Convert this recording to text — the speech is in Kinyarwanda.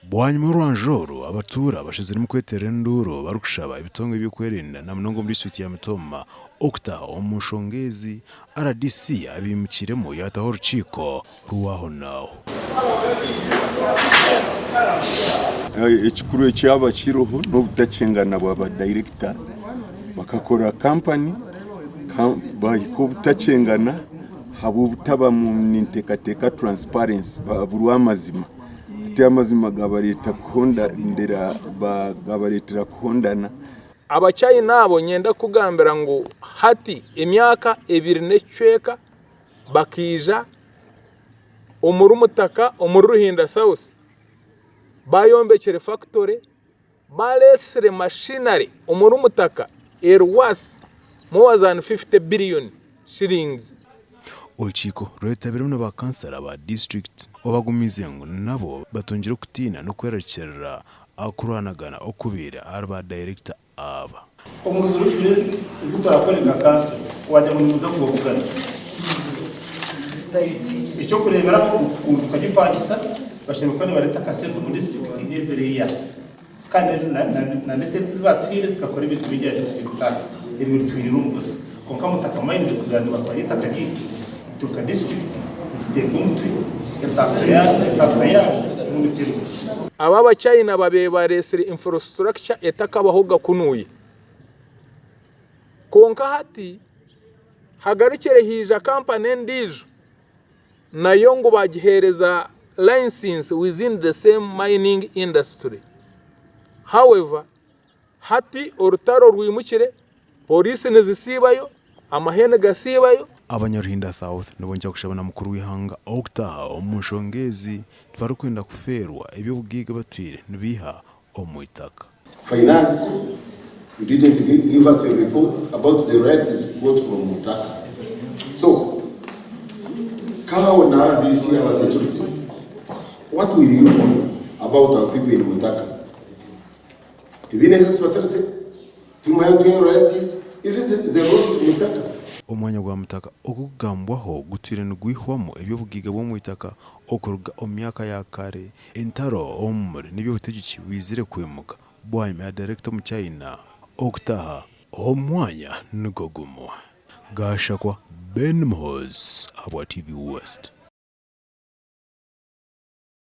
bwanyuma rwanjoro abatura bashizira mu kwetera nduro barukushaba ibitongo by'ukwerinda na mnongo muri suite ya Mitooma okta omushongezi RDC abimukiremo yataho ruciko ruwaho naho ekikuru ekyaba kiroho n'obutacengana bw'aba directors bakakora company bahiko butacengana habo butaba mu nintekateka transparency baburu amazima ati amazima gabareta kuhonda ndera bagabaretera kuhondana abacayi nabo nyenda kugambira ngo hati imyaka 2 necweka bakija umurumutaka umuruhinda south bayombekere factory balesre machinery umurumutaka was more than 50 billion shillings. Olchiko rwetabira n'aba kansara ba district obagumizengo nabo batongera kutina no kwerekera akuranagana okubira arba director aba omuzurushure zitarakoreka kansara wajya mu muza kugukana icyo kurebera ko ukagipangisa bashimye ko bareta kasento muri district every year kandi na neseti zibatwire zikakora ibintu bijya district iri twirumva konka mutakamayinze kuganira kwa itaka tuka district de kumutwi aba bacayina babeba resiri infrastructure etakabahoga kunuye konka hati hagarikere hija company ndijo nayo ngo bagihereza license within the same mining industry. However, hati orutaro rwimukire polisi nezisibayo amahene gasibayo abanyaruhinda south nibonja kushabana mukuru w'ihanga okta omushongezi twarukwenda kuferwa eby'obugaiga batwire nibiha omwitaka finance. You didn't give us a report about the rights got from Itaka. So how now this year was security? What will you know about our people in Mutaka? Even in this facility, to my royalties, if it's the road to Mutaka. Omwanya gwa Mutaka okugambwaho gutwire n'gwihwamo eby'obugaiga bwo mwitaka okuruga omyaka ya kare entaro omuri nibyo butegeki wizire kwemuka bwanyuma ya director mu China oktaha omwanya n'gogumwa gashakwa Ben Moz abwa TV West.